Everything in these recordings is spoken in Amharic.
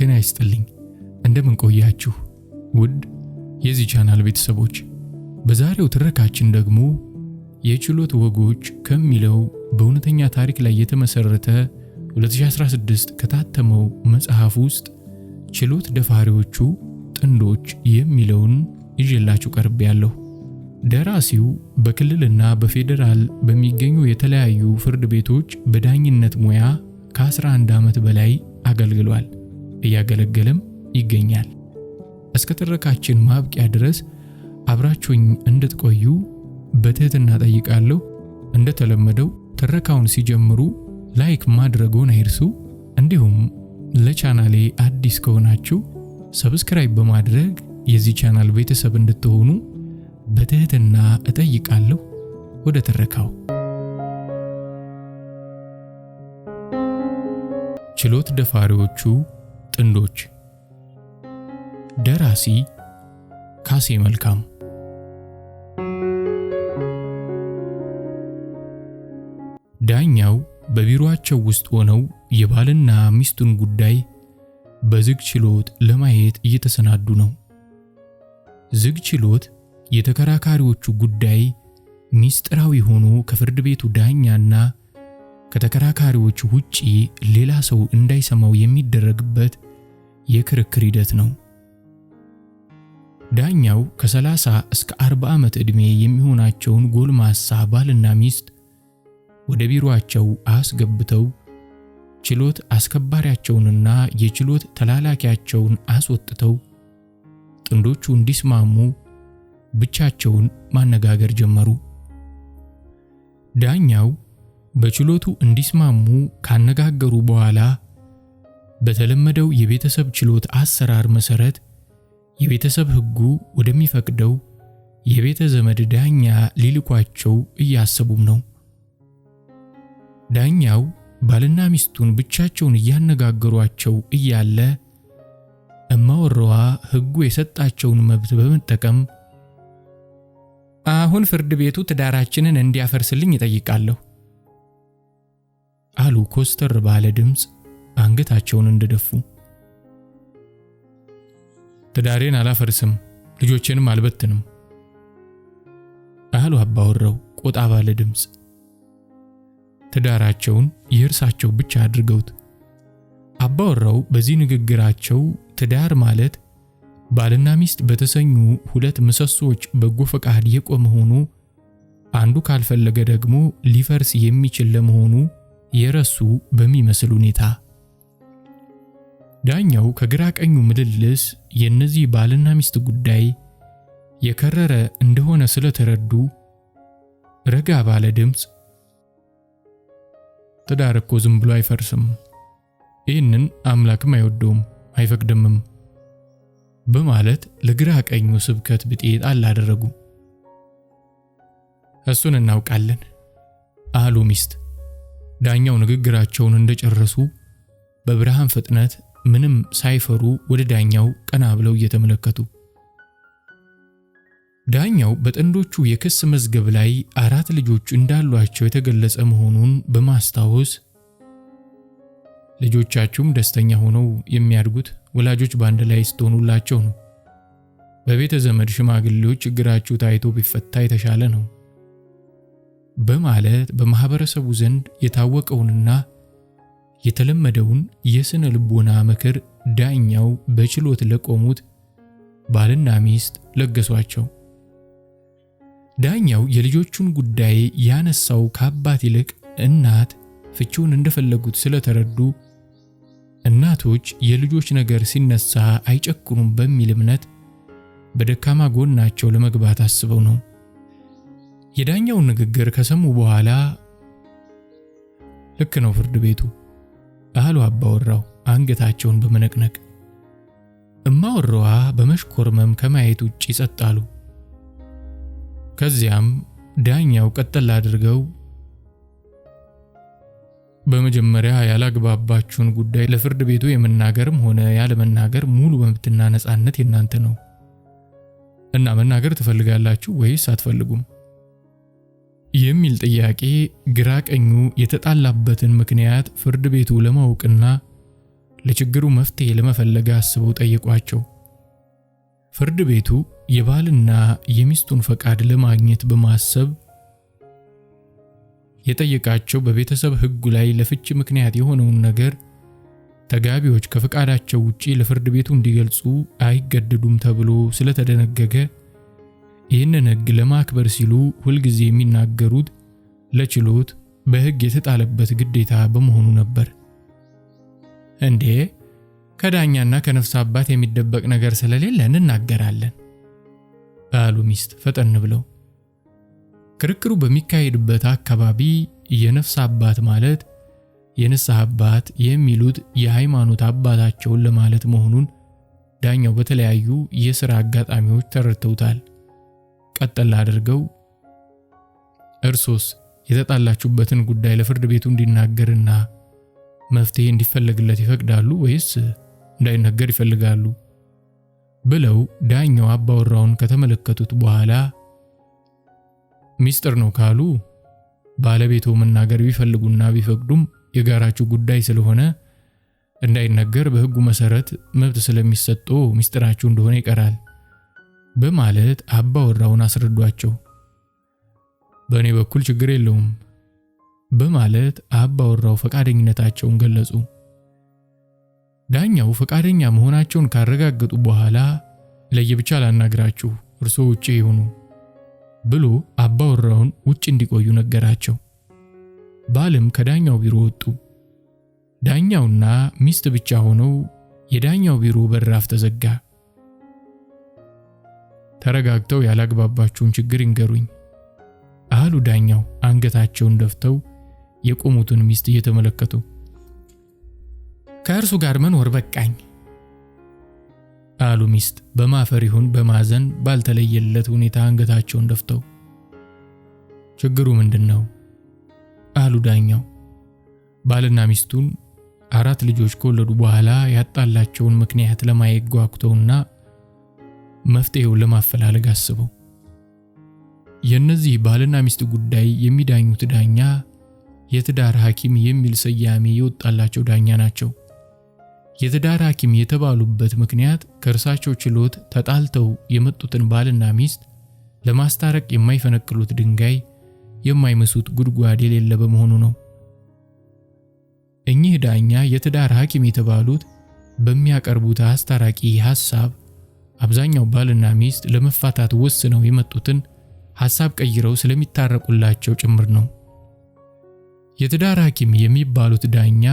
ጤና ይስጥልኝ እንደምን ቆያችሁ ውድ የዚህ ቻናል ቤተሰቦች። በዛሬው ትረካችን ደግሞ የችሎት ወጎች ከሚለው በእውነተኛ ታሪክ ላይ የተመሰረተ 2016 ከታተመው መጽሐፍ ውስጥ ችሎት ደፋሪዎቹ ጥንዶች የሚለውን ይዤላችሁ ቀርቤያለሁ። ደራሲው በክልልና በፌደራል በሚገኙ የተለያዩ ፍርድ ቤቶች በዳኝነት ሙያ ከ11 ዓመት በላይ አገልግሏል፣ እያገለገለም ይገኛል። እስከ ትረካችን ማብቂያ ድረስ አብራችሁኝ እንድትቆዩ በትህትና ጠይቃለሁ። እንደተለመደው ትረካውን ሲጀምሩ ላይክ ማድረግዎን አይርሱ። እንዲሁም ለቻናሌ አዲስ ከሆናችሁ ሰብስክራይብ በማድረግ የዚህ ቻናል ቤተሰብ እንድትሆኑ በትህትና እጠይቃለሁ። ወደ ትረካው። ችሎት ደፋሪዎቹ ጥንዶች። ደራሲ ካሴ መልካም። ዳኛው በቢሮአቸው ውስጥ ሆነው የባልና ሚስቱን ጉዳይ በዝግ ችሎት ለማየት እየተሰናዱ ነው። ዝግ ችሎት የተከራካሪዎቹ ጉዳይ ሚስጥራዊ ሆኖ ከፍርድ ቤቱ ዳኛና ከተከራካሪዎች ውጪ ሌላ ሰው እንዳይሰማው የሚደረግበት የክርክር ሂደት ነው። ዳኛው ከ30 እስከ 40 ዓመት ዕድሜ የሚሆናቸውን ጎልማሳ ባልና ሚስት ወደ ቢሮአቸው አስገብተው ችሎት አስከባሪያቸውንና የችሎት ተላላኪያቸውን አስወጥተው ጥንዶቹ እንዲስማሙ ብቻቸውን ማነጋገር ጀመሩ። ዳኛው በችሎቱ እንዲስማሙ ካነጋገሩ በኋላ በተለመደው የቤተሰብ ችሎት አሰራር መሰረት የቤተሰብ ሕጉ ወደሚፈቅደው የቤተ ዘመድ ዳኛ ሊልኳቸው እያሰቡም ነው። ዳኛው ባልና ሚስቱን ብቻቸውን እያነጋገሯቸው እያለ እማወራዋ ሕጉ የሰጣቸውን መብት በመጠቀም አሁን ፍርድ ቤቱ ትዳራችንን እንዲያፈርስልኝ ይጠይቃለሁ አሉ ኮስተር ባለ ድምፅ አንገታቸውን እንደደፉ። ትዳሬን አላፈርስም፣ ልጆቼንም አልበትንም አሉ አባወራው ቆጣ ባለ ድምፅ። ትዳራቸውን የእርሳቸው ብቻ አድርገውት አባወራው በዚህ ንግግራቸው ትዳር ማለት ባልና ሚስት በተሰኙ ሁለት ምሰሶች በጎ ፈቃድ የቆመ ሆኖ አንዱ ካልፈለገ ደግሞ ሊፈርስ የሚችል ለመሆኑ የረሱ በሚመስል ሁኔታ ዳኛው ከግራ ቀኙ ምልልስ የነዚህ ባልና ሚስት ጉዳይ የከረረ እንደሆነ ስለተረዱ ረጋ ባለ ድምፅ ትዳር እኮ ዝም ብሎ አይፈርስም፣ ይህንን አምላክም አይወደውም አይፈቅድምም በማለት ለግራ ቀኙ ስብከት ብጤ ጣል አደረጉ። እሱን እናውቃለን አሉ ሚስት። ዳኛው ንግግራቸውን እንደጨረሱ በብርሃን ፍጥነት ምንም ሳይፈሩ ወደ ዳኛው ቀና ብለው እየተመለከቱ ዳኛው በጥንዶቹ የክስ መዝገብ ላይ 4 ልጆች እንዳሏቸው የተገለጸ መሆኑን በማስታወስ ልጆቻችሁም ደስተኛ ሆነው የሚያድጉት ወላጆች ባንድ ላይ ስትሆኑላቸው ነው። በቤተ ዘመድ ሽማግሌዎች ችግራችሁ ታይቶ ቢፈታ የተሻለ ነው በማለት በማህበረሰቡ ዘንድ የታወቀውንና የተለመደውን የስነ ልቦና ምክር ዳኛው በችሎት ለቆሙት ባልና ሚስት ለገሷቸው። ዳኛው የልጆቹን ጉዳይ ያነሳው ከአባት ይልቅ እናት ፍቺውን እንደፈለጉት ስለተረዱ እናቶች የልጆች ነገር ሲነሳ አይጨክኑም በሚል እምነት በደካማ ጎናቸው ለመግባት አስበው ነው። የዳኛውን ንግግር ከሰሙ በኋላ ልክ ነው ፍርድ ቤቱ አሉ አባወራው አንገታቸውን በመነቅነቅ። እማወራዋ በመሽኮርመም ከማየት ውጪ ጸጥ አሉ። ከዚያም ዳኛው ቀጠል አድርገው በመጀመሪያ ያላግባባችሁን ጉዳይ ለፍርድ ቤቱ የመናገርም ሆነ ያለመናገር ሙሉ መብትና ነፃነት የናንተ ነው እና መናገር ትፈልጋላችሁ ወይስ አትፈልጉም የሚል ጥያቄ ግራ ቀኙ የተጣላበትን ምክንያት ፍርድ ቤቱ ለማወቅና ለችግሩ መፍትሄ ለመፈለግ አስበው ጠየቋቸው። ፍርድ ቤቱ የባልና የሚስቱን ፈቃድ ለማግኘት በማሰብ የጠየቃቸው በቤተሰብ ሕጉ ላይ ለፍቺ ምክንያት የሆነውን ነገር ተጋቢዎች ከፈቃዳቸው ውጪ ለፍርድ ቤቱ እንዲገልጹ አይገደዱም ተብሎ ስለተደነገገ ይህንን ሕግ ለማክበር ሲሉ ሁልጊዜ የሚናገሩት ለችሎት በሕግ የተጣለበት ግዴታ በመሆኑ ነበር። እንዴ ከዳኛና ከነፍስ አባት የሚደበቅ ነገር ስለሌለ እንናገራለን አሉ ሚስት ፈጠን ብለው። ክርክሩ በሚካሄድበት አካባቢ የነፍስ አባት ማለት የንስሐ አባት የሚሉት የሃይማኖት አባታቸውን ለማለት መሆኑን ዳኛው በተለያዩ የሥራ አጋጣሚዎች ተረድተውታል። ቀጠል አድርገው እርሶስ የተጣላችሁበትን ጉዳይ ለፍርድ ቤቱ እንዲናገርና መፍትሄ እንዲፈለግለት ይፈቅዳሉ ወይስ እንዳይነገር ይፈልጋሉ? ብለው ዳኛው አባወራውን ከተመለከቱት በኋላ ሚስጥር ነው ካሉ ባለቤቱ መናገር ቢፈልጉና ቢፈቅዱም የጋራችሁ ጉዳይ ስለሆነ እንዳይነገር በሕጉ መሰረት መብት ስለሚሰጠው ሚስጥራችሁ እንደሆነ ይቀራል በማለት አባወራውን አስረዷቸው። በእኔ በኩል ችግር የለውም በማለት አባወራው ፈቃደኝነታቸውን ገለጹ። ዳኛው ፈቃደኛ መሆናቸውን ካረጋገጡ በኋላ ለየብቻ ላናግራችሁ እርሶ ውጪ ይሁኑ ብሎ አባወራውን ውጪ እንዲቆዩ ነገራቸው። ባልም ከዳኛው ቢሮ ወጡ። ዳኛውና ሚስት ብቻ ሆነው የዳኛው ቢሮ በራፍ ተዘጋ። ተረጋግተው ያላግባባችሁን ችግር ይንገሩኝ አሉ ዳኛው አንገታቸውን ደፍተው የቆሙትን ሚስት እየተመለከቱ። ከእርሱ ጋር መኖር በቃኝ አሉ ሚስት በማፈር ይሁን በማዘን ባልተለየለት ሁኔታ አንገታቸውን ደፍተው። ችግሩ ምንድነው? አሉ ዳኛው። ባልና ሚስቱን 4 ልጆች ከወለዱ በኋላ ያጣላቸውን ምክንያት ለማየት ጓጉተውና መፍትሄውን ለማፈላለግ አስበው። የነዚህ ባልና ሚስት ጉዳይ የሚዳኙት ዳኛ የትዳር ሐኪም የሚል ስያሜ የወጣላቸው ዳኛ ናቸው። የትዳር ሐኪም የተባሉበት ምክንያት ከእርሳቸው ችሎት ተጣልተው የመጡትን ባልና ሚስት ለማስታረቅ የማይፈነቅሉት ድንጋይ የማይመሱት ጉድጓድ የሌለ በመሆኑ ነው። እኚህ ዳኛ የትዳር ሐኪም የተባሉት በሚያቀርቡት አስታራቂ ሐሳብ አብዛኛው ባልና ሚስት ለመፋታት ወስነው የመጡትን ሐሳብ ቀይረው ስለሚታረቁላቸው ጭምር ነው። የትዳር ሐኪም የሚባሉት ዳኛ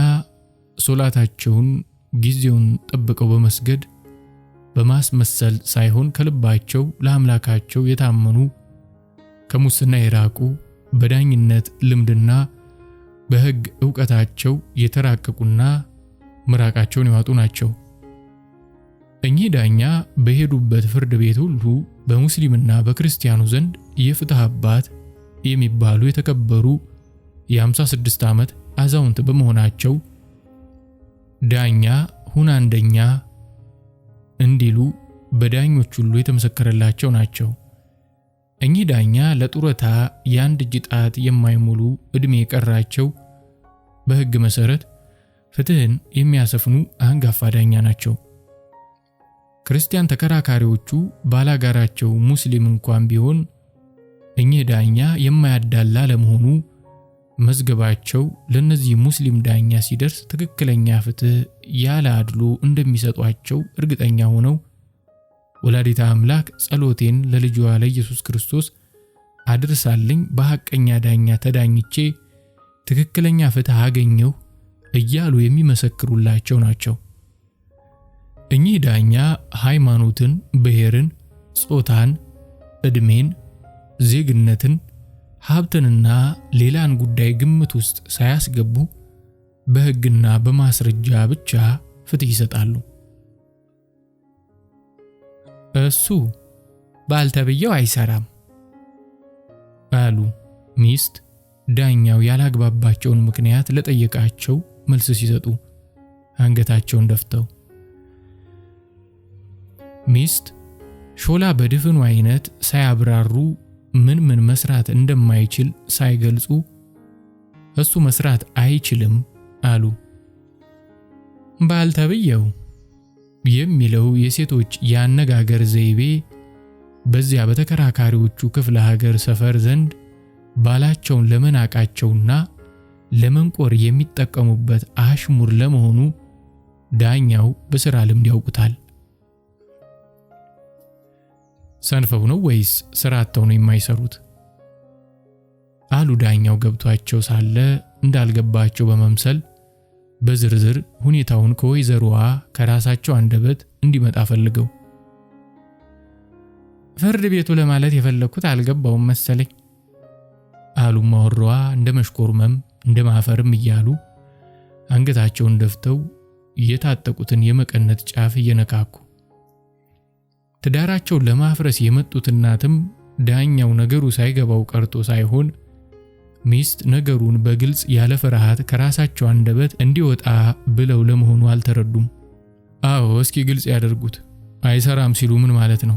ሶላታቸውን ጊዜውን ጠብቀው በመስገድ በማስመሰል ሳይሆን ከልባቸው ለአምላካቸው የታመኑ ከሙስና የራቁ በዳኝነት ልምድና በሕግ ዕውቀታቸው የተራቀቁና ምራቃቸውን ያወጡ ናቸው። እኚህ ዳኛ በሄዱበት ፍርድ ቤት ሁሉ በሙስሊምና በክርስቲያኑ ዘንድ የፍትህ አባት የሚባሉ የተከበሩ የ56 ዓመት አዛውንት በመሆናቸው ዳኛ ሁን አንደኛ እንዲሉ በዳኞች ሁሉ የተመሰከረላቸው ናቸው። እኚህ ዳኛ ለጡረታ የአንድ እጅ ጣት የማይሞሉ ዕድሜ የቀራቸው በሕግ መሰረት ፍትህን የሚያሰፍኑ አንጋፋ ዳኛ ናቸው። ክርስቲያን ተከራካሪዎቹ ባላጋራቸው ሙስሊም እንኳን ቢሆን እኚህ ዳኛ የማያዳላ ለመሆኑ መዝገባቸው ለነዚህ ሙስሊም ዳኛ ሲደርስ ትክክለኛ ፍትህ ያለ አድሎ እንደሚሰጧቸው እርግጠኛ ሆነው ወላዲተ አምላክ ጸሎቴን ለልጇ ለኢየሱስ ክርስቶስ አድርሳልኝ በሐቀኛ ዳኛ ተዳኝቼ ትክክለኛ ፍትህ አገኘሁ እያሉ የሚመሰክሩላቸው ናቸው። እኚህ ዳኛ ሃይማኖትን፣ ብሔርን፣ ጾታን፣ ዕድሜን፣ ዜግነትን፣ ሀብትንና ሌላን ጉዳይ ግምት ውስጥ ሳያስገቡ በሕግና በማስረጃ ብቻ ፍትህ ይሰጣሉ። እሱ ባልተብየው አይሰራም አሉ ሚስት ዳኛው ያላግባባቸውን ምክንያት ለጠየቃቸው መልስ ሲሰጡ አንገታቸውን ደፍተው። ሚስት ሾላ በድፍኑ አይነት ሳያብራሩ ምን መስራት እንደማይችል ሳይገልጹ እሱ መስራት አይችልም አሉ። ባልተብየው የሚለው የሴቶች የአነጋገር ዘይቤ በዚያ በተከራካሪዎቹ ክፍለ ሀገር ሰፈር ዘንድ ባላቸውን ለመናቃቸውና ለመንቆር የሚጠቀሙበት አሽሙር ለመሆኑ ዳኛው በሥራ ልምድ ያውቁታል። ሰንፈው ነው ወይስ ሥራ አጥተው ነው የማይሰሩት? አሉ ዳኛው ገብቷቸው ሳለ እንዳልገባቸው በመምሰል በዝርዝር ሁኔታውን ከወይዘሮዋ ከራሳቸው አንደበት እንዲመጣ ፈልገው። ፍርድ ቤቱ ለማለት የፈለኩት አልገባውም መሰለኝ አሉ ማወራዋ እንደ መሽኮርመም እንደ ማፈርም እያሉ አንገታቸውን ደፍተው የታጠቁትን የመቀነት ጫፍ እየነካኩ። ትዳራቸውን ለማፍረስ የመጡት እናትም ዳኛው ነገሩ ሳይገባው ቀርቶ ሳይሆን ሚስት ነገሩን በግልጽ ያለ ፍርሃት ከራሳቸው አንደበት እንዲወጣ ብለው ለመሆኑ አልተረዱም። አዎ እስኪ ግልጽ ያደርጉት፣ አይሰራም ሲሉ ምን ማለት ነው?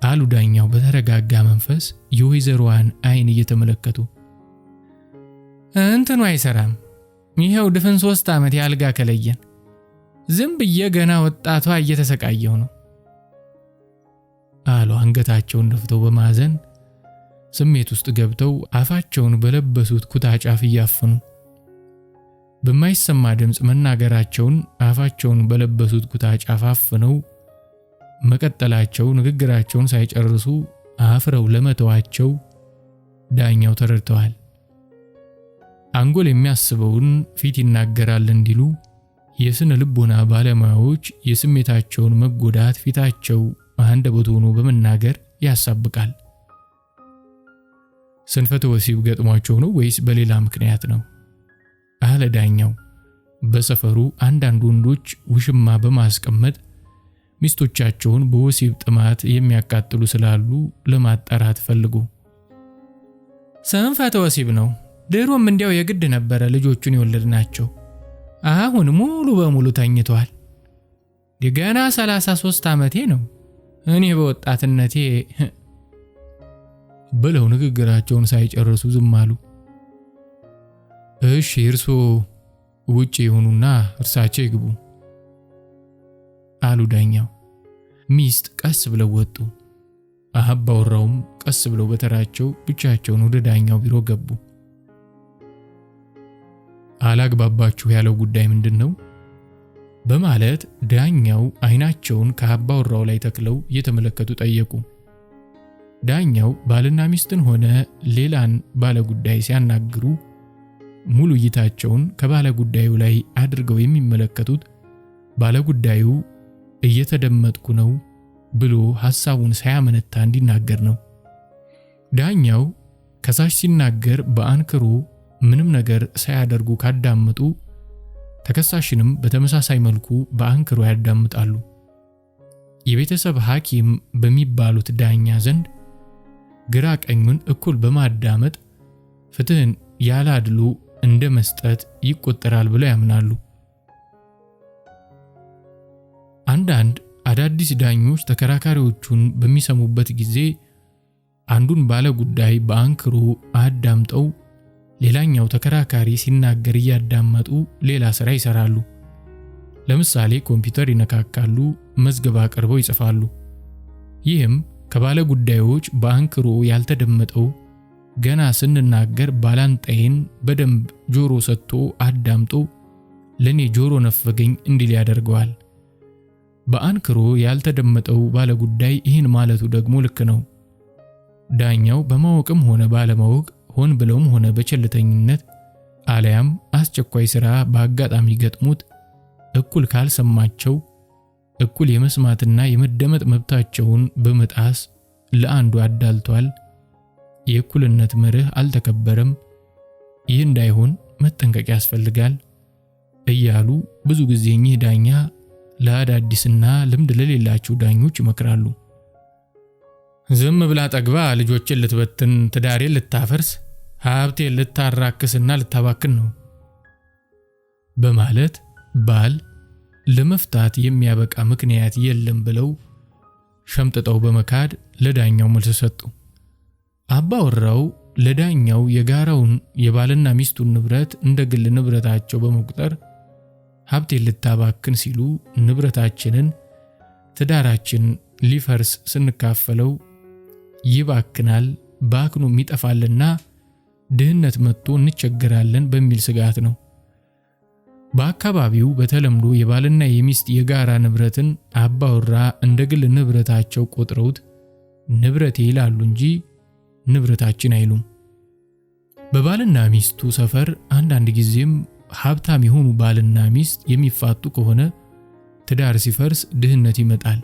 አሉ ዳኛው በተረጋጋ መንፈስ የወይዘሮዋን አይን እየተመለከቱ። እንትኑ አይሰራም፣ ይሄው ድፍን 3 ዓመት ያልጋ ከለየን፣ ዝም ብዬ ገና ወጣቷ እየተሰቃየው ነው አሉ አንገታቸውን ደፍተው በማዘን ስሜት ውስጥ ገብተው አፋቸውን በለበሱት ኩታ ጫፍ እያፈኑ በማይሰማ ድምፅ መናገራቸውን አፋቸውን በለበሱት ኩታ ጫፍ አፍነው መቀጠላቸው ንግግራቸውን ሳይጨርሱ አፍረው ለመተዋቸው ዳኛው ተረድተዋል። አንጎል የሚያስበውን ፊት ይናገራል እንዲሉ የስነ ልቦና ባለሙያዎች የስሜታቸውን መጎዳት ፊታቸው አንደበት ሆኖ በመናገር ያሳብቃል። ስንፈተ ወሲብ ገጥሟቸው ነው ወይስ በሌላ ምክንያት ነው? አለ ዳኛው በሰፈሩ አንዳንድ ወንዶች ውሽማ በማስቀመጥ ሚስቶቻቸውን በወሲብ ጥማት የሚያቃጥሉ ስላሉ ለማጣራት ፈልጎ። ስንፈተ ወሲብ ነው። ድሮም እንዲያው የግድ ነበረ ልጆቹን የወለድናቸው። አሁን ሙሉ በሙሉ ተኝቷል። ገና 33 ዓመቴ ነው። እኔ በወጣትነቴ ብለው ንግግራቸውን ሳይጨርሱ ዝም አሉ። እሺ እርሶ ውጪ ይሁኑና እርሳቸው ይግቡ አሉ ዳኛው። ሚስት ቀስ ብለው ወጡ። አባወራውም ቀስ ብለው በተራቸው ብቻቸውን ወደ ዳኛው ቢሮ ገቡ። አላግባባችሁ ያለው ጉዳይ ምንድነው? በማለት ዳኛው አይናቸውን ከአባወራው ላይ ተክለው እየተመለከቱ ጠየቁ። ዳኛው ባልና ሚስትን ሆነ ሌላን ባለጉዳይ ሲያናግሩ ሙሉ እይታቸውን ከባለጉዳዩ ላይ አድርገው የሚመለከቱት ባለጉዳዩ እየተደመጥኩ ነው ብሎ ሐሳቡን ሳያመነታ እንዲናገር ነው። ዳኛው ከሳሽ ሲናገር በአንክሮ ምንም ነገር ሳያደርጉ ካዳመጡ ተከሳሽንም በተመሳሳይ መልኩ በአንክሮ ያዳምጣሉ። የቤተሰብ ሐኪም በሚባሉት ዳኛ ዘንድ ግራ ቀኙን እኩል በማዳመጥ ፍትህን ያላድሉ እንደ መስጠት ይቆጠራል ብለው ያምናሉ። አንዳንድ አዳዲስ ዳኞች ተከራካሪዎቹን በሚሰሙበት ጊዜ አንዱን ባለ ጉዳይ በአንክሮ አዳምጠው ሌላኛው ተከራካሪ ሲናገር እያዳመጡ ሌላ ስራ ይሰራሉ። ለምሳሌ ኮምፒውተር ይነካካሉ፣ መዝገብ አቅርበው ይጽፋሉ። ይህም ከባለ ጉዳዮች በአንክሮ ያልተደመጠው ገና ስንናገር ባላንጣይን በደንብ ጆሮ ሰጥቶ አዳምጦ ለኔ ጆሮ ነፈገኝ እንዲል ያደርገዋል። በአንክሮ ያልተደመጠው ባለ ጉዳይ ይህን ማለቱ ደግሞ ልክ ነው። ዳኛው በማወቅም ሆነ ባለማወቅ ሆን ብለውም ሆነ በቸልተኝነት አለያም አስቸኳይ ሥራ በአጋጣሚ ገጥሞት እኩል ካልሰማቸው እኩል የመስማትና የመደመጥ መብታቸውን በመጣስ ለአንዱ አዳልቷል፣ የእኩልነት መርህ አልተከበረም፣ ይህ እንዳይሆን መጠንቀቅ ያስፈልጋል እያሉ ብዙ ጊዜ እኚህ ዳኛ ለአዳዲስና ልምድ ለሌላቸው ዳኞች ይመክራሉ። ዝም ብላ ጠግባ ልጆችን ልትበትን፣ ትዳሬን ልታፈርስ፣ ሀብቴን ልታራክስና ልታባክን ነው በማለት ባል ለመፍታት የሚያበቃ ምክንያት የለም ብለው ሸምጥጠው በመካድ ለዳኛው መልስ ሰጡ። አባወራው ለዳኛው የጋራውን የባልና ሚስቱን ንብረት እንደ ግል ንብረታቸው በመቁጠር ሀብቴን ልታባክን ሲሉ ንብረታችንን፣ ትዳራችን ሊፈርስ ስንካፈለው ይባክናል፣ ባክኖም ይጠፋልና ድህነት መጥቶ እንቸገራለን በሚል ስጋት ነው። በአካባቢው በተለምዶ የባልና የሚስት የጋራ ንብረትን አባወራ እንደ ግል ንብረታቸው ቆጥረውት ንብረቴ ይላሉ እንጂ ንብረታችን አይሉም። በባልና ሚስቱ ሰፈር አንዳንድ ጊዜም ሀብታም የሆኑ ባልና ሚስት የሚፋቱ ከሆነ ትዳር ሲፈርስ ድህነት ይመጣል።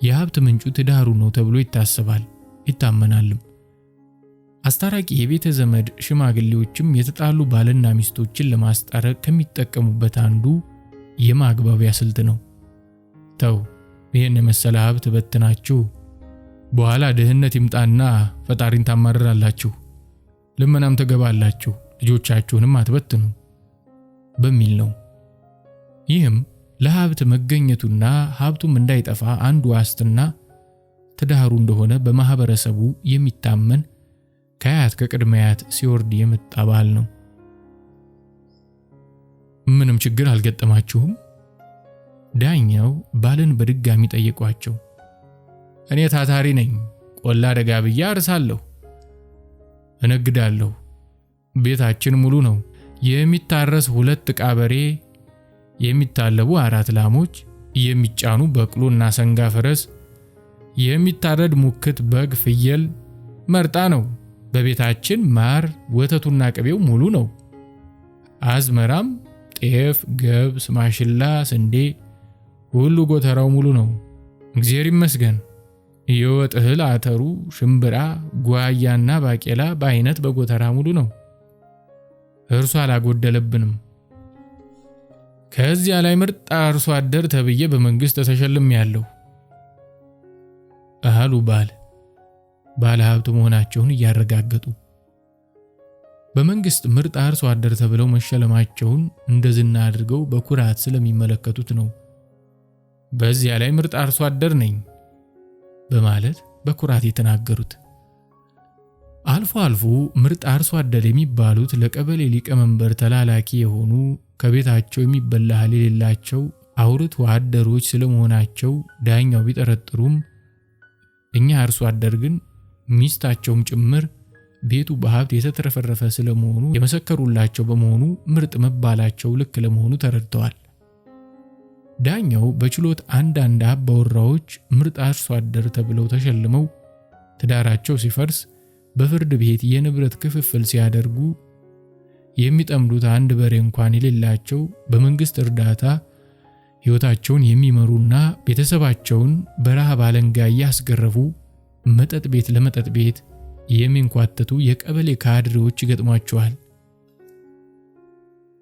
የሀብት ምንጩ ትዳሩ ነው ተብሎ ይታሰባል ይታመናልም። አስታራቂ የቤተ ዘመድ ሽማግሌዎችም የተጣሉ ባልና ሚስቶችን ለማስታረቅ ከሚጠቀሙበት አንዱ የማግባቢያ ስልት ነው። ተው ይህን የመሰለ ሀብት በትናችሁ በኋላ ድህነት ይምጣና ፈጣሪን ታማርራላችሁ፣ ልመናም ተገባላችሁ፣ ልጆቻችሁንም አትበትኑ በሚል ነው። ይህም ለሀብት መገኘቱና ሀብቱም እንዳይጠፋ አንዱ ዋስትና ትዳሩ እንደሆነ በማህበረሰቡ የሚታመን ከአያት ከቅድመ አያት ሲወርድ የመጣ ባህል ነው። ምንም ችግር አልገጠማችሁም? ዳኛው ባልን በድጋሚ ጠየቋቸው። እኔ ታታሪ ነኝ፣ ቆላ ደጋ ብዬ አርሳለሁ፣ እነግዳለሁ፣ ቤታችን ሙሉ ነው። የሚታረስ 2 ዕቃ በሬ፣ የሚታለቡ 4 ላሞች፣ የሚጫኑ በቅሎና ሰንጋ ፈረስ፣ የሚታረድ ሙክት በግ ፍየል መርጣ ነው። በቤታችን ማር ወተቱና ቅቤው ሙሉ ነው። አዝመራም ጤፍ፣ ገብስ፣ ማሽላ፣ ስንዴ ሁሉ ጎተራው ሙሉ ነው። እግዚአብሔር ይመስገን። የወጥ እህል አተሩ፣ ሽምብራ፣ ጓያና ባቄላ በአይነት በጎተራ ሙሉ ነው። እርሱ አላጎደለብንም። ከዚያ ላይ ምርጥ አርሶ አደር ተብዬ በመንግስት ተሸልሜያለሁ አሉ ባለ ሀብት መሆናቸውን እያረጋገጡ። በመንግስት ምርጥ አርሶ አደር ተብለው መሸለማቸውን እንደ ዝና አድርገው በኩራት ስለሚመለከቱት ነው። በዚያ ላይ ምርጥ አርሶ አደር ነኝ በማለት በኩራት የተናገሩት። አልፎ አልፎ ምርጥ አርሶ አደር የሚባሉት ለቀበሌ ሊቀመንበር ተላላኪ የሆኑ ከቤታቸው የሚበላ እህል የሌላቸው አውርቶ አደሮች ስለመሆናቸው ዳኛው ቢጠረጥሩም እኛ አርሶ አደር ግን ሚስታቸውም ጭምር ቤቱ በሀብት የተትረፈረፈ ስለመሆኑ የመሰከሩላቸው በመሆኑ ምርጥ መባላቸው ልክ ለመሆኑ ተረድተዋል። ዳኛው በችሎት አንዳንድ አባወራዎች ምርጥ አርሶ አደር ተብለው ተሸልመው ትዳራቸው ሲፈርስ በፍርድ ቤት የንብረት ክፍፍል ሲያደርጉ የሚጠምዱት 1 በሬ እንኳን የሌላቸው በመንግስት እርዳታ ሕይወታቸውን የሚመሩና ቤተሰባቸውን በረሃብ አለንጋ እያስገረፉ መጠጥ ቤት ለመጠጥ ቤት የሚንኳተቱ የቀበሌ ካድሬዎች ይገጥሟቸዋል።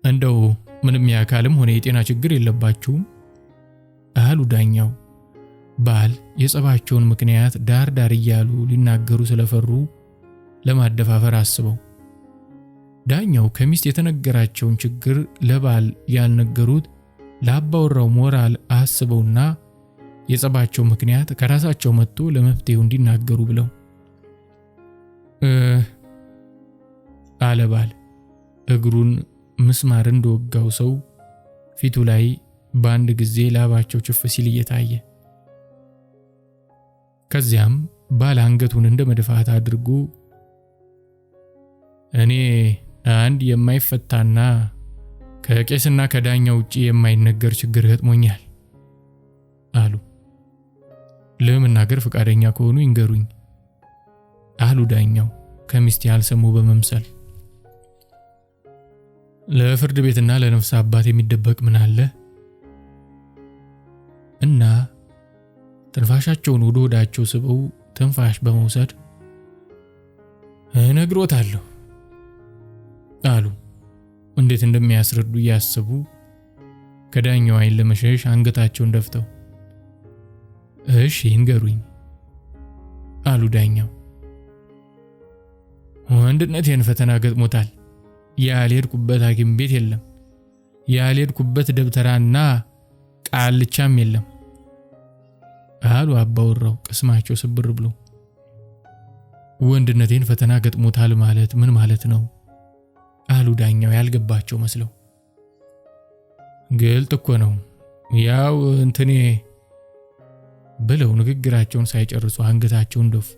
እንደው ምንም የአካልም ሆነ የጤና ችግር የለባቸውም አሉ ዳኛው። ባል የጸባቸውን ምክንያት ዳር ዳር እያሉ ሊናገሩ ስለፈሩ ለማደፋፈር አስበው። ዳኛው ከሚስት የተነገራቸውን ችግር ለባል ያልነገሩት ለአባወራው ሞራል አስበውና የጸባቸው ምክንያት ከራሳቸው መጥቶ ለመፍትሄው እንዲናገሩ ብለው አለ ባል እግሩን ምስማር እንደወጋው ሰው ፊቱ ላይ በአንድ ጊዜ ላባቸው ችፍ ሲል እየታየ። ከዚያም ባል አንገቱን እንደ መድፋት አድርጎ እኔ አንድ የማይፈታና ከቄስና ከዳኛው ውጪ የማይነገር ችግር ገጥሞኛል አሉ። ለመናገር ፈቃደኛ ከሆኑ ይንገሩኝ አሉ ዳኛው ከሚስት ያልሰሙ በመምሰል። ለፍርድ ቤትና ለነፍስ አባት የሚደበቅ ምን አለ? እና ትንፋሻቸውን ወደ ሆዳቸው ስበው ትንፋሽ በመውሰድ እነግሮታለሁ አሉ። እንዴት እንደሚያስረዱ እያሰቡ ከዳኛው አይን ለመሸሽ አንገታቸውን ደፍተው እሺ ይንገሩኝ አሉ ዳኛው። ወንድነቴን ፈተና ገጥሞታል። ያልሄድኩበት ሐኪም ቤት የለም። ያልሄድኩበት ደብተራና ቃልቻም የለም አሉ አባወራው ቅስማቸው ስብር ብሎ። ወንድነቴን ፈተና ገጥሞታል ማለት ምን ማለት ነው? አሉ ዳኛው ያልገባቸው መስለው። ግልጥ እኮ ነው ያው እንትኔ ብለው ንግግራቸውን ሳይጨርሱ አንገታቸውን ደፉ።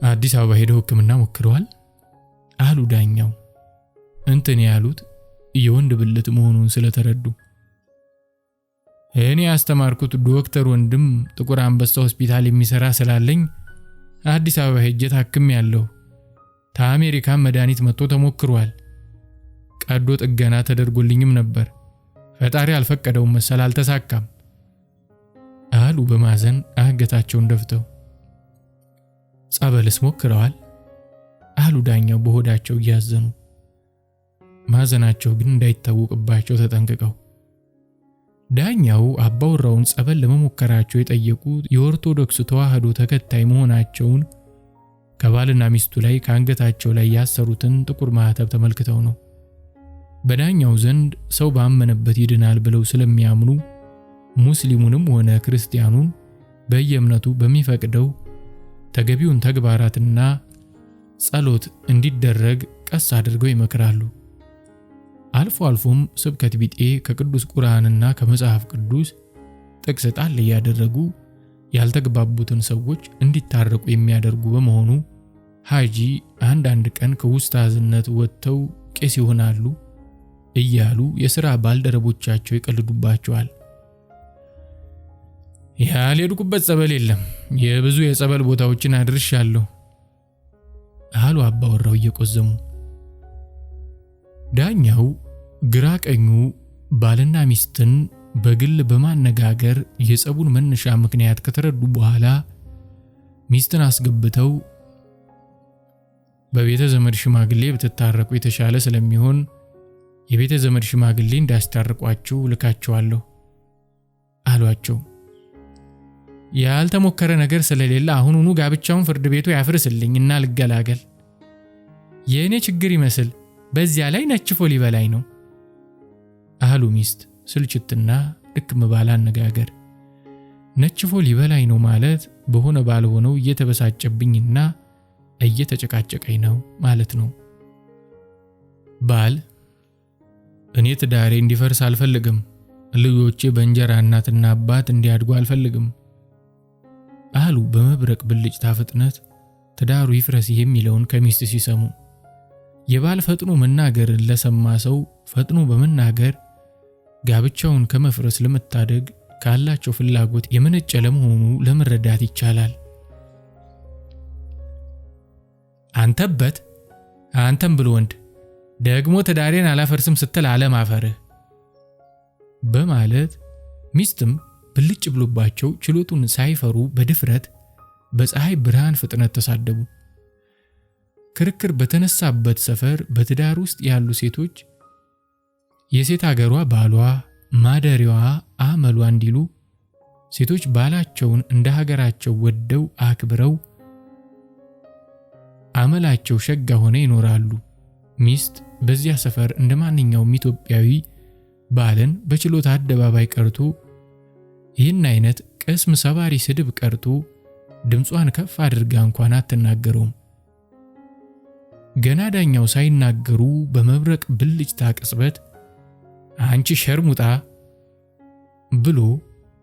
አዲስ አበባ ሄደው ሕክምና ሞክረዋል አሉ ዳኛው እንትን ያሉት የወንድ ብልት መሆኑን ስለተረዱ። እኔ ያስተማርኩት ዶክተር ወንድም ጥቁር አንበሳ ሆስፒታል የሚሰራ ስላለኝ አዲስ አበባ ሄጄ ታክሜያለሁ። ከአሜሪካን መድኃኒት መጥቶ ተሞክሯል። ቀዶ ጥገና ተደርጎልኝም ነበር። ፈጣሪ አልፈቀደውም መሰል አልተሳካም አሉ በማዘን አንገታቸውን ደፍተው። ጸበልስ ሞክረዋል አሉ ዳኛው በሆዳቸው እያዘኑ፣ ማዘናቸው ግን እንዳይታወቅባቸው ተጠንቅቀው። ዳኛው አባወራውን ጸበል ለመሞከራቸው የጠየቁት የኦርቶዶክስ ተዋህዶ ተከታይ መሆናቸውን ከባልና ሚስቱ ላይ ከአንገታቸው ላይ ያሰሩትን ጥቁር ማህተብ ተመልክተው ነው። በዳኛው ዘንድ ሰው ባመነበት ይድናል ብለው ስለሚያምኑ ሙስሊሙንም ሆነ ክርስቲያኑን በየእምነቱ በሚፈቅደው ተገቢውን ተግባራትና ጸሎት እንዲደረግ ቀስ አድርገው ይመክራሉ። አልፎ አልፎም ስብከት ቢጤ ከቅዱስ ቁርአንና ከመጽሐፍ ቅዱስ ጥቅስ ጣል እያደረጉ ያልተግባቡትን ሰዎች እንዲታረቁ የሚያደርጉ በመሆኑ ሐጂ አንዳንድ ቀን ከኡስታዝነት ወጥተው ቄስ ይሆናሉ እያሉ የሥራ ባልደረቦቻቸው ይቀልዱባቸዋል። ያልሄድኩበት ጸበል የለም፣ የብዙ የጸበል ቦታዎችን አድርሻለሁ አሉ አባወራው እየቆዘሙ። ዳኛው ግራ ቀኙ ባልና ሚስትን በግል በማነጋገር የጸቡን መነሻ ምክንያት ከተረዱ በኋላ ሚስትን አስገብተው በቤተ ዘመድ ሽማግሌ ብትታረቁ የተሻለ ስለሚሆን የቤተ ዘመድ ሽማግሌ እንዳስታርቋቸው ልካቸዋለሁ አሏቸው። ያልተሞከረ ነገር ስለሌለ አሁኑኑ ጋብቻውን ፍርድ ቤቱ ያፍርስልኝና ልገላገል። የእኔ ችግር ይመስል በዚያ ላይ ነጭፎ ሊበላይ ነው አሉ ሚስት ስልችትና ድክም ባለ አነጋገር። ነጭፎ ሊበላይ ነው ማለት በሆነ ባልሆነው እየተበሳጨብኝና እየተጨቃጨቀኝ ነው ማለት ነው። ባል እኔ ትዳሬ እንዲፈርስ አልፈልግም፣ ልጆቼ በእንጀራ እናትና አባት እንዲያድጉ አልፈልግም አሉ በመብረቅ ብልጭታ ፍጥነት ትዳሩ ይፍረስ የሚለውን ከሚስት ሲሰሙ። የባል ፈጥኖ መናገርን ለሰማ ሰው ፈጥኖ በመናገር ጋብቻውን ከመፍረስ ለመታደግ ካላቸው ፍላጎት የመነጨ ለመሆኑ ለመረዳት ይቻላል። አንተበት አንተም ብሎ ወንድ ደግሞ ትዳሬን አላፈርስም ስትል አለማፈርህ በማለት ሚስትም ብልጭ ብሎባቸው ችሎቱን ሳይፈሩ በድፍረት በፀሐይ ብርሃን ፍጥነት ተሳደቡ። ክርክር በተነሳበት ሰፈር በትዳር ውስጥ ያሉ ሴቶች የሴት አገሯ ባሏ ማደሪያዋ አመሏ እንዲሉ ሴቶች ባላቸውን እንደ ሀገራቸው ወደው አክብረው አመላቸው ሸጋ ሆነ ይኖራሉ። ሚስት በዚያ ሰፈር እንደ ማንኛውም ኢትዮጵያዊ ባልን በችሎት አደባባይ ቀርቶ ይህን አይነት ቅስም ሰባሪ ስድብ ቀርቶ ድምጿን ከፍ አድርጋ እንኳን አትናገረውም። ገና ዳኛው ሳይናገሩ በመብረቅ ብልጭታ ቅጽበት አንቺ ሸርሙጣ ብሎ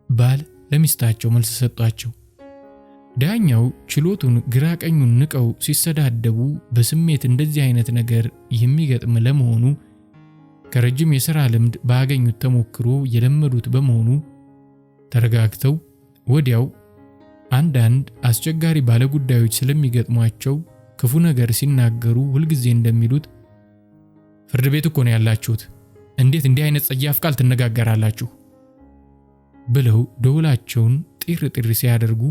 ባል ለሚስታቸው መልስ ሰጧቸው። ዳኛው ችሎቱን ግራ ቀኙን ንቀው ሲሰዳደቡ በስሜት እንደዚህ አይነት ነገር የሚገጥም ለመሆኑ ከረጅም የሥራ ልምድ ባገኙት ተሞክሮ የለመዱት በመሆኑ ተረጋግተው ወዲያው አንዳንድ አስቸጋሪ ባለጉዳዮች ስለሚገጥሟቸው ክፉ ነገር ሲናገሩ ሁልጊዜ እንደሚሉት ፍርድ ቤት እኮ ነው ያላችሁት፣ እንዴት እንዲህ አይነት ጸያፍ ቃል ትነጋገራላችሁ ብለው ደውላቸውን ጢር ሲያደርጉ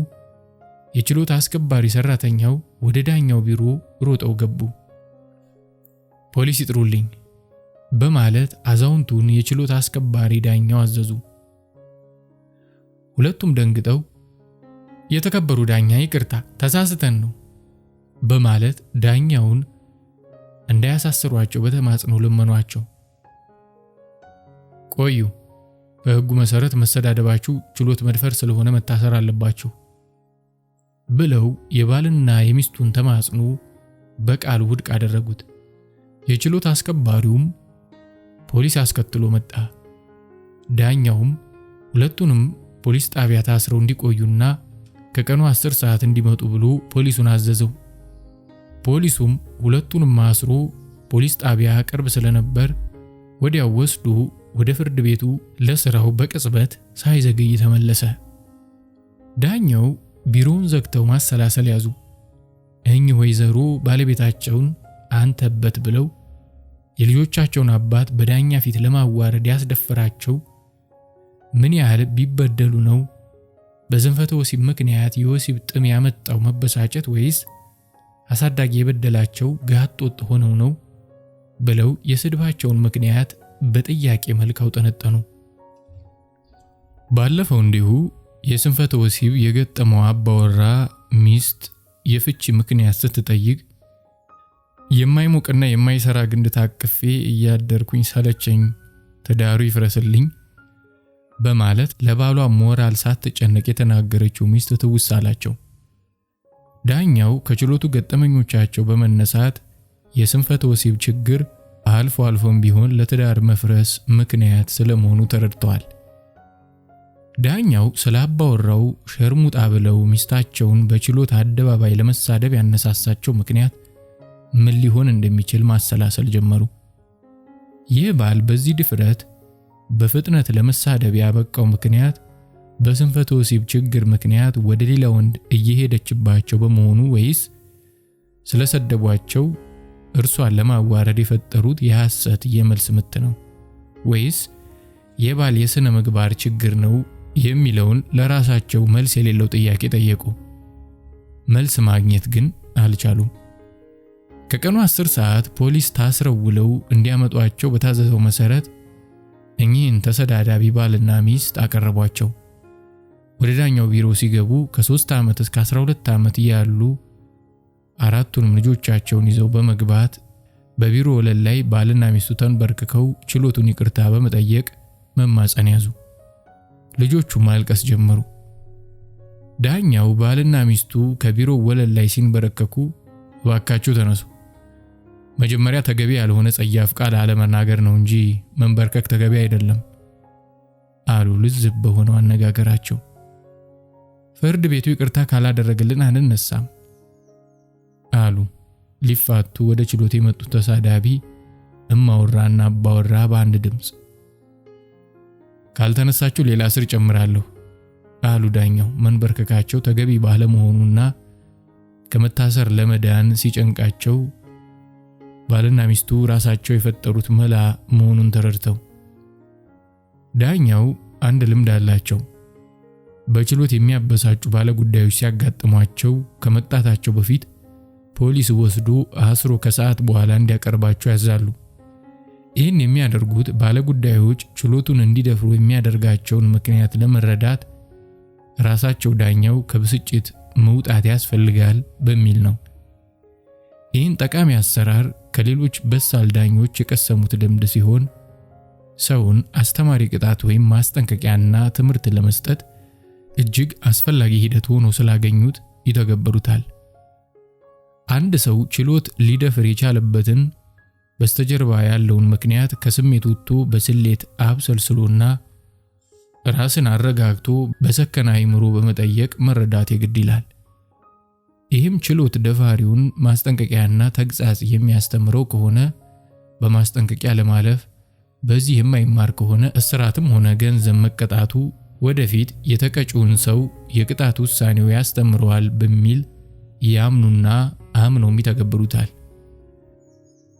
የችሎት አስከባሪ ሰራተኛው ወደ ዳኛው ቢሮ ሮጠው ገቡ። ፖሊስ ይጥሩልኝ በማለት አዛውንቱን የችሎት አስከባሪ ዳኛው አዘዙ። ሁለቱም ደንግጠው የተከበሩ ዳኛ ይቅርታ ተሳስተን ነው በማለት ዳኛውን እንዳያሳስሯቸው በተማጽኖ ለመኗቸው። ቆዩ፣ በሕጉ መሰረት መሰዳደባችሁ ችሎት መድፈር ስለሆነ መታሰር አለባችሁ ብለው የባልና የሚስቱን ተማጽኖ በቃል ውድቅ አደረጉት። የችሎት አስከባሪውም ፖሊስ አስከትሎ መጣ። ዳኛውም ሁለቱንም ፖሊስ ጣቢያ ታስረው እንዲቆዩና ከቀኑ 10 ሰዓት እንዲመጡ ብሎ ፖሊሱን አዘዘው። ፖሊሱም ሁለቱንም አስሮ ፖሊስ ጣቢያ ቅርብ ስለነበር ወዲያው ወስዶ ወደ ፍርድ ቤቱ ለስራው በቅጽበት ሳይዘገይ ተመለሰ። ዳኛው ቢሮውን ዘግተው ማሰላሰል ያዙ። እኚህ ወይዘሮ ባለቤታቸውን አንተበት ብለው የልጆቻቸውን አባት በዳኛ ፊት ለማዋረድ ያስደፈራቸው ምን ያህል ቢበደሉ ነው? በዝንፈተ ወሲብ ምክንያት የወሲብ ጥም ያመጣው መበሳጨት ወይስ አሳዳጊ የበደላቸው ጋጥ ወጥ ሆነው ነው ብለው የስድባቸውን ምክንያት በጥያቄ መልክ አውጠነጠኑ። ባለፈው እንዲሁ የስንፈተ ወሲብ የገጠመው አባወራ ሚስት የፍቺ ምክንያት ስትጠይቅ የማይሞቅና የማይሰራ ግንድ ታቅፌ እያደርኩኝ ሰለቸኝ፣ ትዳሩ ይፍረስልኝ በማለት ለባሏ ሞራል ሳትጨነቅ የተናገረችው ሚስት ትውስ አላቸው። ዳኛው ከችሎቱ ገጠመኞቻቸው በመነሳት የስንፈተ ወሲብ ችግር አልፎ አልፎም ቢሆን ለትዳር መፍረስ ምክንያት ስለመሆኑ ተረድተዋል። ዳኛው ስለ አባወራው ሸርሙጣ ብለው ሚስታቸውን በችሎት አደባባይ ለመሳደብ ያነሳሳቸው ምክንያት ምን ሊሆን እንደሚችል ማሰላሰል ጀመሩ። ይህ ባል በዚህ ድፍረት በፍጥነት ለመሳደብ ያበቃው ምክንያት በስንፈተ ወሲብ ችግር ምክንያት ወደ ሌላ ወንድ እየሄደችባቸው በመሆኑ ወይስ ስለሰደቧቸው እርሷን ለማዋረድ የፈጠሩት የሐሰት የመልስ ምት ነው ወይስ የባል የሥነ ምግባር ችግር ነው የሚለውን ለራሳቸው መልስ የሌለው ጥያቄ ጠየቁ። መልስ ማግኘት ግን አልቻሉም። ከቀኑ 10 ሰዓት ፖሊስ ታስረው ውለው እንዲያመጧቸው በታዘዘው መሰረት እኚህን ተሰዳዳቢ ባልና ሚስት አቀረቧቸው። ወደ ዳኛው ቢሮ ሲገቡ ከ3 ዓመት እስከ 12 ዓመት ያሉ አራቱንም ልጆቻቸውን ይዘው በመግባት በቢሮ ወለል ላይ ባልና ሚስቱ ተንበርክከው ችሎቱን ይቅርታ በመጠየቅ መማጸን ያዙ። ልጆቹ ማልቀስ ጀመሩ። ዳኛው ባልና ሚስቱ ከቢሮ ወለል ላይ ሲንበረከኩ እባካችሁ ተነሱ፣ መጀመሪያ ተገቢ ያልሆነ ጸያፍ ቃል አለመናገር ነው እንጂ መንበርከክ ተገቢ አይደለም አሉ ልዝብ በሆነው አነጋገራቸው። ፍርድ ቤቱ ይቅርታ ካላደረገልን አንነሳም አሉ ሊፋቱ ወደ ችሎት የመጡት ተሳዳቢ እማወራና አባወራ በአንድ ድምፅ። ካልተነሳችሁ ሌላ እስር ጨምራለሁ አሉ ዳኛው መንበርከካቸው ተገቢ ባለመሆኑና ከመታሰር ለመዳን ሲጨንቃቸው ባልና ሚስቱ ራሳቸው የፈጠሩት መላ መሆኑን ተረድተው። ዳኛው አንድ ልምድ አላቸው። በችሎት የሚያበሳጩ ባለጉዳዮች ሲያጋጥሟቸው ከመጣታቸው በፊት ፖሊስ ወስዶ አስሮ ከሰዓት በኋላ እንዲያቀርባቸው ያዛሉ። ይህን የሚያደርጉት ባለጉዳዮች ችሎቱን እንዲደፍሩ የሚያደርጋቸውን ምክንያት ለመረዳት ራሳቸው ዳኛው ከብስጭት መውጣት ያስፈልጋል በሚል ነው። ይህን ጠቃሚ አሰራር ከሌሎች በሳል ዳኞች የቀሰሙት ልምድ ሲሆን ሰውን አስተማሪ ቅጣት ወይም ማስጠንቀቂያና ትምህርት ለመስጠት እጅግ አስፈላጊ ሂደት ሆኖ ስላገኙት ይተገበሩታል። አንድ ሰው ችሎት ሊደፍር የቻለበትን በስተጀርባ ያለውን ምክንያት ከስሜት ወጥቶ በስሌት አብሰልስሎና ራስን አረጋግቶ በሰከነ አእምሮ በመጠየቅ መረዳት የግድ ይላል። ይህም ችሎት ደፋሪውን ማስጠንቀቂያና ተግሳጽ የሚያስተምረው ከሆነ በማስጠንቀቂያ ለማለፍ፣ በዚህ የማይማር ከሆነ እስራትም ሆነ ገንዘብ መቀጣቱ ወደፊት የተቀጪውን ሰው የቅጣት ውሳኔው ያስተምረዋል በሚል ያምኑና አምነው ይተገብሩታል።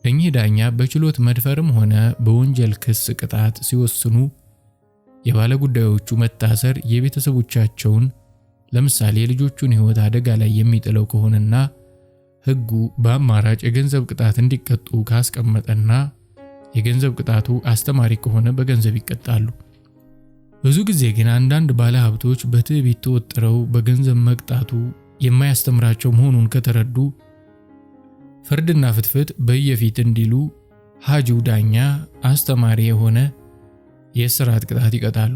እኚህ ዳኛ በችሎት መድፈርም ሆነ በወንጀል ክስ ቅጣት ሲወስኑ የባለጉዳዮቹ መታሰር የቤተሰቦቻቸውን ለምሳሌ የልጆቹን ሕይወት አደጋ ላይ የሚጥለው ከሆነና ሕጉ በአማራጭ የገንዘብ ቅጣት እንዲቀጡ ካስቀመጠና የገንዘብ ቅጣቱ አስተማሪ ከሆነ በገንዘብ ይቀጣሉ። ብዙ ጊዜ ግን አንዳንድ ባለሀብቶች በትዕቢት ተወጥረው በገንዘብ መቅጣቱ የማያስተምራቸው መሆኑን ከተረዱ ፍርድና ፍትፍት በየፊት እንዲሉ ሐጂው ዳኛ አስተማሪ የሆነ የእስራት ቅጣት ይቀጣሉ።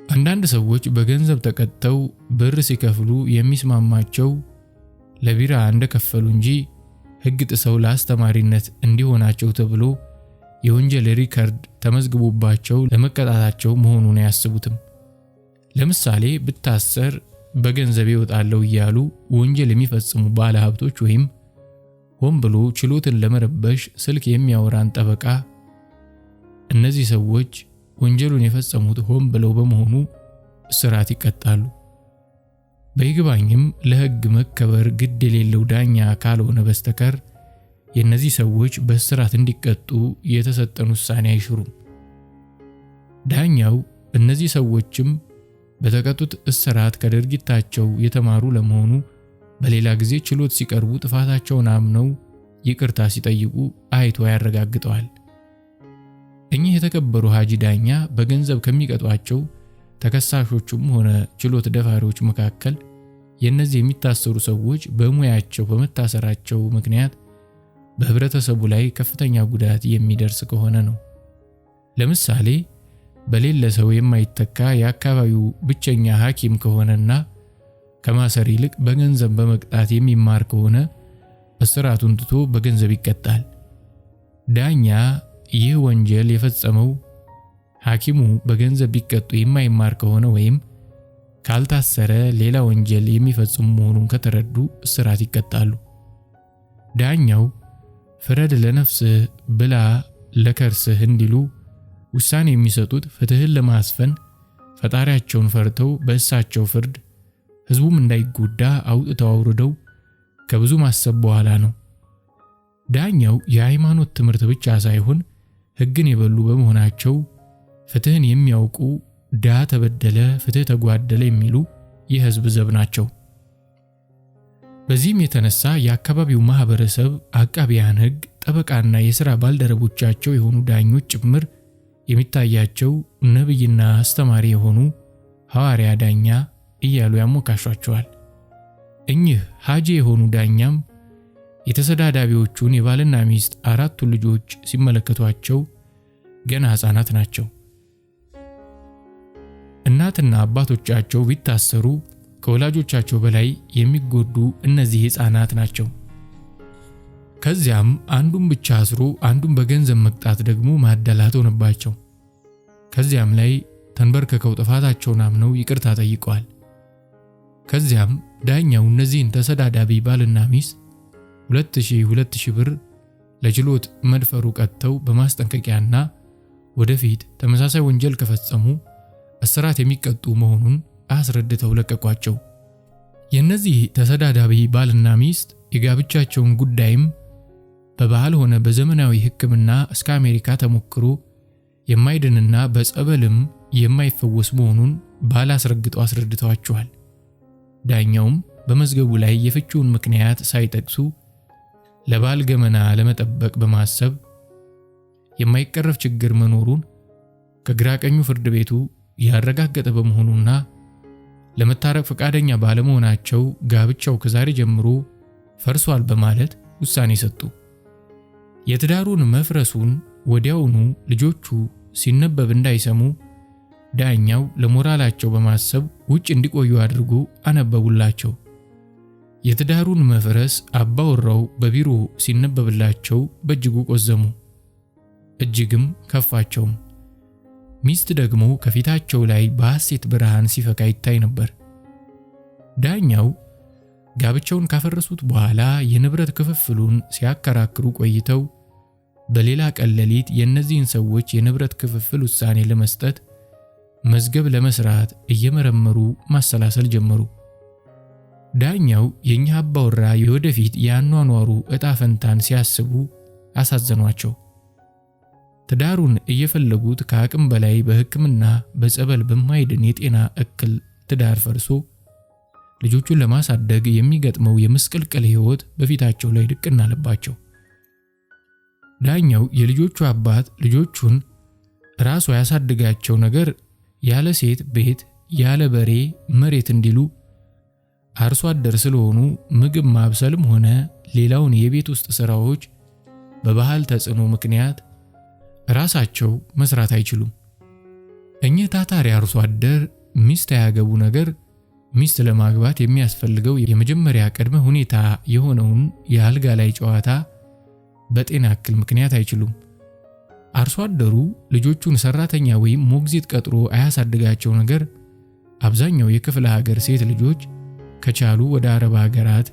አንዳንድ ሰዎች በገንዘብ ተቀጥተው ብር ሲከፍሉ የሚስማማቸው ለቢራ እንደከፈሉ እንጂ ሕግ ጥሰው ለአስተማሪነት እንዲሆናቸው ተብሎ የወንጀል ሪከርድ ተመዝግቦባቸው ለመቀጣታቸው መሆኑን አያስቡትም። ለምሳሌ ብታሰር በገንዘብ ይወጣለው እያሉ ወንጀል የሚፈጽሙ ባለሀብቶች ወይም ሆን ብሎ ችሎትን ለመረበሽ ስልክ የሚያወራን ጠበቃ እነዚህ ሰዎች ወንጀሉን የፈጸሙት ሆን ብለው በመሆኑ እስራት ይቀጣሉ። በይግባኝም ለሕግ መከበር ግድ የሌለው ዳኛ ካልሆነ በስተቀር የእነዚህ ሰዎች በእስራት እንዲቀጡ የተሰጠን ውሳኔ አይሽሩም። ዳኛው እነዚህ ሰዎችም በተቀጡት እስራት ከድርጊታቸው የተማሩ ለመሆኑ በሌላ ጊዜ ችሎት ሲቀርቡ ጥፋታቸውን አምነው ይቅርታ ሲጠይቁ አይቶ ያረጋግጠዋል። እኚህ የተከበሩ ሀጂ ዳኛ በገንዘብ ከሚቀጧቸው ተከሳሾቹም ሆነ ችሎት ደፋሪዎች መካከል የእነዚህ የሚታሰሩ ሰዎች በሙያቸው በመታሰራቸው ምክንያት በህብረተሰቡ ላይ ከፍተኛ ጉዳት የሚደርስ ከሆነ ነው። ለምሳሌ በሌለ ሰው የማይተካ የአካባቢው ብቸኛ ሐኪም ከሆነና ከማሰር ይልቅ በገንዘብ በመቅጣት የሚማር ከሆነ እስራቱን ትቶ በገንዘብ ይቀጣል። ዳኛ ይህ ወንጀል የፈጸመው ሐኪሙ በገንዘብ ቢቀጡ የማይማር ከሆነ ወይም ካልታሰረ ሌላ ወንጀል የሚፈጽሙ መሆኑን ከተረዱ እስራት ይቀጣሉ። ዳኛው ፍረድ ለነፍስህ ብላ ለከርስህ እንዲሉ ውሳኔ የሚሰጡት ፍትህን ለማስፈን ፈጣሪያቸውን ፈርተው በእሳቸው ፍርድ ህዝቡም እንዳይጎዳ አውጥተው አውርደው ከብዙ ማሰብ በኋላ ነው። ዳኛው የሃይማኖት ትምህርት ብቻ ሳይሆን ሕግን የበሉ በመሆናቸው ፍትህን የሚያውቁ ዳ ተበደለ ፍትህ ተጓደለ የሚሉ የህዝብ ዘብ ናቸው። በዚህም የተነሳ የአካባቢው ማህበረሰብ አቃቢያን ሕግ፣ ጠበቃና የሥራ ባልደረቦቻቸው የሆኑ ዳኞች ጭምር የሚታያቸው ነብይና አስተማሪ የሆኑ ሐዋርያ ዳኛ እያሉ ያሞካሿቸዋል። እኚህ ሀጂ የሆኑ ዳኛም የተሰዳዳቢዎቹን የባልና ሚስት 4 ልጆች ሲመለከቷቸው ገና ሕፃናት ናቸው። እናትና አባቶቻቸው ቢታሰሩ ከወላጆቻቸው በላይ የሚጎዱ እነዚህ ሕፃናት ናቸው። ከዚያም አንዱን ብቻ አስሮ አንዱን በገንዘብ መቅጣት ደግሞ ማዳላት ሆነባቸው። ከዚያም ላይ ተንበርከከው ጥፋታቸውን አምነው ይቅርታ ጠይቀዋል። ከዚያም ዳኛው እነዚህን ተሰዳዳቢ ባልና ሚስት 2000 ብር ለችሎት መድፈሩ ቀጥተው በማስጠንቀቂያና ወደፊት ተመሳሳይ ወንጀል ከፈጸሙ እስራት የሚቀጡ መሆኑን አስረድተው ለቀቋቸው። የነዚህ ተሰዳዳቢ ባልና ሚስት የጋብቻቸውን ጉዳይም በባህል ሆነ በዘመናዊ ሕክምና እስከ አሜሪካ ተሞክሮ የማይድንና በጸበልም የማይፈወስ መሆኑን ባላስረግጠው አስረድተዋቸዋል። ዳኛውም በመዝገቡ ላይ የፍቺውን ምክንያት ሳይጠቅሱ ለባል ገመና ለመጠበቅ በማሰብ የማይቀረፍ ችግር መኖሩን ከግራቀኙ ፍርድ ቤቱ ያረጋገጠ በመሆኑና ለመታረቅ ፈቃደኛ ባለመሆናቸው ጋብቻው ከዛሬ ጀምሮ ፈርሷል በማለት ውሳኔ ሰጡ። የትዳሩን መፍረሱን ወዲያውኑ ልጆቹ ሲነበብ እንዳይሰሙ ዳኛው ለሞራላቸው በማሰብ ውጭ እንዲቆዩ አድርጎ አነበቡላቸው። የትዳሩን መፍረስ አባወራው በቢሮ ሲነበብላቸው በእጅጉ ቆዘሙ፣ እጅግም ከፋቸውም። ሚስት ደግሞ ከፊታቸው ላይ በሐሴት ብርሃን ሲፈካ ይታይ ነበር። ዳኛው ጋብቻውን ካፈረሱት በኋላ የንብረት ክፍፍሉን ሲያከራክሩ ቆይተው በሌላ ቀን ሌሊት የእነዚህን ሰዎች የንብረት ክፍፍል ውሳኔ ለመስጠት መዝገብ ለመስራት እየመረመሩ ማሰላሰል ጀመሩ። ዳኛው የኛ አባወራ የወደፊት ያኗኗሩ ዕጣ ፈንታን ሲያስቡ አሳዘኗቸው። ትዳሩን እየፈለጉት ከአቅም በላይ በሕክምና በጸበል በማይድን የጤና እክል ትዳር ፈርሶ ልጆቹን ለማሳደግ የሚገጥመው የምስቅልቅል ሕይወት በፊታቸው ላይ ድቅና አለባቸው። ዳኛው የልጆቹ አባት ልጆቹን ራሱ ያሳድጋቸው ነገር ያለ ሴት ቤት ያለ በሬ መሬት እንዲሉ አርሶ አደር ስለሆኑ ምግብ ማብሰልም ሆነ ሌላውን የቤት ውስጥ ሥራዎች በባህል ተጽዕኖ ምክንያት ራሳቸው መስራት አይችሉም። እኚህ ታታሪ አርሶ አደር ሚስት ያገቡ ነገር ሚስት ለማግባት የሚያስፈልገው የመጀመሪያ ቅድመ ሁኔታ የሆነውን የአልጋ ላይ ጨዋታ በጤና እክል ምክንያት አይችሉም። አርሶ አደሩ ልጆቹን ሰራተኛ ወይም ሞግዚት ቀጥሮ አያሳድጋቸው ነገር አብዛኛው የክፍለ ሀገር ሴት ልጆች ከቻሉ ወደ አረብ ሀገራት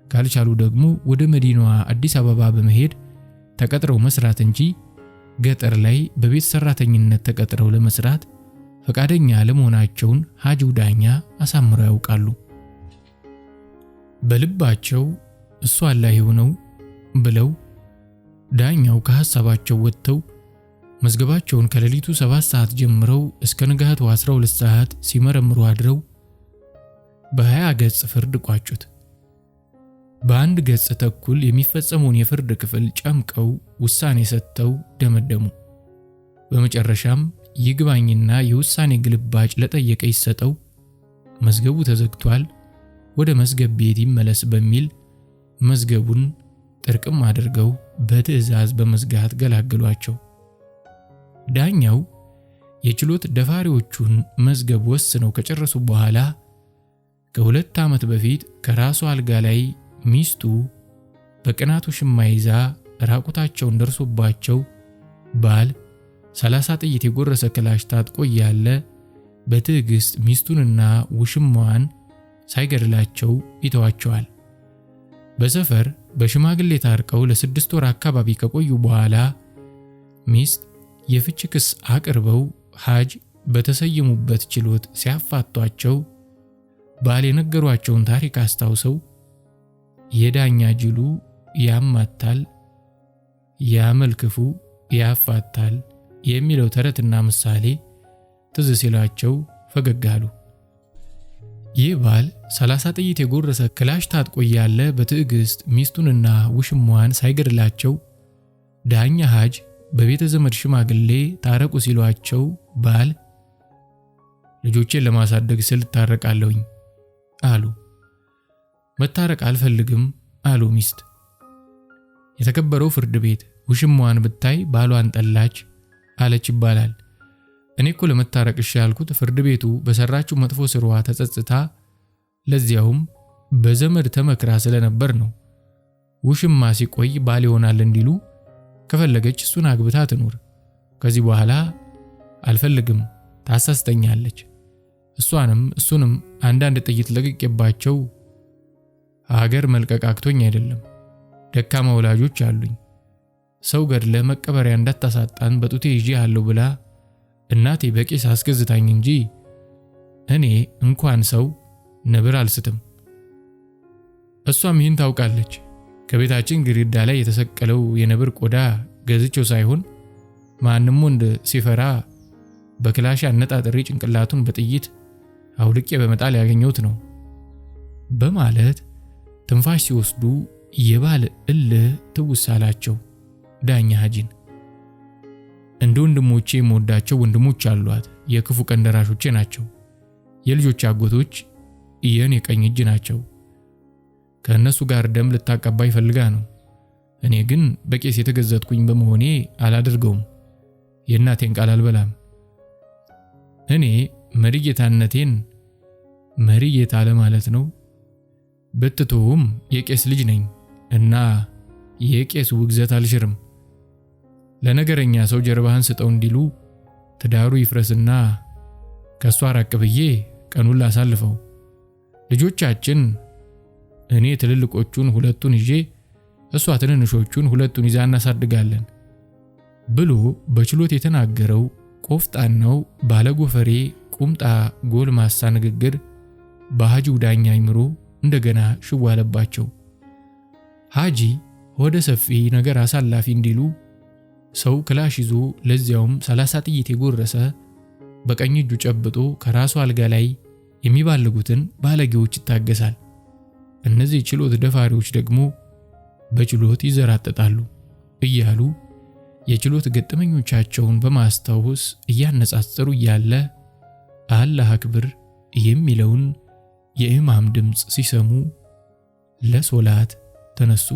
ካልቻሉ ደግሞ ወደ መዲናዋ አዲስ አበባ በመሄድ ተቀጥረው መስራት እንጂ ገጠር ላይ በቤት ሰራተኝነት ተቀጥረው ለመስራት ፈቃደኛ ለመሆናቸውን ሐጂው ዳኛ አሳምረው ያውቃሉ። በልባቸው እሱ አላህ ይሁነው ብለው ዳኛው ከሐሳባቸው ወጥተው መዝገባቸውን ከሌሊቱ 7 ሰዓት ጀምረው እስከ ንጋቱ 12 ሰዓት ሲመረምሩ አድረው በ20 ገጽ ፍርድ ቋጩት። በአንድ ገጽ ተኩል የሚፈጸመውን የፍርድ ክፍል ጨምቀው ውሳኔ ሰጥተው ደመደሙ። በመጨረሻም ይግባኝና የውሳኔ ግልባጭ ለጠየቀ ይሰጠው፣ መዝገቡ ተዘግቷል፣ ወደ መዝገብ ቤት ይመለስ በሚል መዝገቡን ጥርቅም አድርገው በትዕዛዝ በመዝጋት ገላገሏቸው። ዳኛው የችሎት ደፋሪዎቹን መዝገብ ወስነው ከጨረሱ በኋላ ከ2 ዓመት በፊት ከራሱ አልጋ ላይ ሚስቱ በቅናቱ ሽማ ይዛ ራቁታቸውን ደርሶባቸው ባል 30 ጥይት የጎረሰ ክላሽ ታጥቆ እያለ በትዕግስት ሚስቱንና ውሽማዋን ሳይገድላቸው ይተዋቸዋል። በሰፈር በሽማግሌ ታርቀው ለ6 ወር አካባቢ ከቆዩ በኋላ ሚስት የፍች ክስ አቅርበው ሐጅ በተሰየሙበት ችሎት ሲያፋቷቸው ባል የነገሯቸውን ታሪክ አስታውሰው የዳኛ ጅሉ ያማታል፣ ያመልክፉ ያፋታል የሚለው ተረትና ምሳሌ ትዝ ሲላቸው ፈገግ አሉ። ይህ ባል 30 ጥይት የጎረሰ ክላሽ ታጥቆ ያለ በትዕግስት ሚስቱንና ውሽማዋን ሳይገድላቸው ዳኛ ሐጅ በቤተ ዘመድ ሽማግሌ ታረቁ ሲሏቸው ባል ልጆቼን ለማሳደግ ስል ታረቃለሁኝ አሉ። መታረቅ አልፈልግም አሉ ሚስት። የተከበረው ፍርድ ቤት ውሽማዋን ብታይ ባሏን ጠላች አለች ይባላል። እኔ እኮ ለመታረቅ እሺ ያልኩት ፍርድ ቤቱ በሰራችው መጥፎ ስሯ ተጸጽታ ለዚያውም በዘመድ ተመክራ ስለነበር ነው። ውሽማ ሲቆይ ባል ይሆናል እንዲሉ ከፈለገች እሱን አግብታ ትኑር። ከዚህ በኋላ አልፈልግም ታሳስተኛለች። እሷንም እሱንም አንዳንድ ጥይት ለቅቄባቸው ሀገር መልቀቅ አክቶኝ አይደለም። ደካማ ወላጆች አሉኝ። ሰው ገድለ መቀበሪያ እንዳታሳጣን በጡቴ ይዤ አለው ብላ እናቴ በቄስ አስገዝታኝ እንጂ እኔ እንኳን ሰው ነብር አልስትም። እሷም ይህን ታውቃለች። ከቤታችን ግድግዳ ላይ የተሰቀለው የነብር ቆዳ ገዝቼው ሳይሆን ማንም ወንድ ሲፈራ በክላሽ አነጣጥሬ ጭንቅላቱን በጥይት አውልቄ በመጣል ያገኘሁት ነው በማለት ትንፋሽ ሲወስዱ የባል እልህ ትውስ አላቸው። ዳኛ ሐጂን እንደ ወንድሞቼ የምወዳቸው ወንድሞች አሏት። የክፉ ቀን ደራሾቼ ናቸው። የልጆች አጎቶች የኔ ቀኝ እጅ ናቸው። ከእነሱ ጋር ደም ልታቀባይ ፈልጋ ነው። እኔ ግን በቄስ የተገዘትኩኝ በመሆኔ አላደርገውም። የእናቴን ቃል አልበላም። እኔ መሪጌታነቴን መሪጌታ ለማለት ነው ብትተውም የቄስ ልጅ ነኝ እና የቄስ ውግዘት አልሽርም። ለነገረኛ ሰው ጀርባህን ስጠው እንዲሉ ትዳሩ ይፍረስና ከሷ ራቅ ብዬ ቀኑን ላሳልፈው። ልጆቻችን እኔ ትልልቆቹን 2ቱን ይዤ እሷ ትንንሾቹን 2ቱን ይዛ እናሳድጋለን ብሎ በችሎት የተናገረው ቆፍጣናው ባለጎፈሬ ቁምጣ ጎልማሳ ንግግር በሐጂው ዳኛ አይምሮ እንደገና ሽው አለባቸው። ሐጂ ወደ ሰፊ ነገር አሳላፊ እንዲሉ ሰው ክላሽ ይዞ ለዚያውም 30 ጥይት የጎረሰ በቀኝ እጁ ጨብጦ ከራሱ አልጋ ላይ የሚባልጉትን ባለጌዎች ይታገሳል። እነዚህ ችሎት ደፋሪዎች ደግሞ በችሎት ይዘራጠጣሉ እያሉ የችሎት ገጠመኞቻቸውን በማስታወስ እያነጻጸሩ እያለ አላህ አክብር የሚለውን የኢማም ድምጽ ሲሰሙ ለሶላት ተነሱ።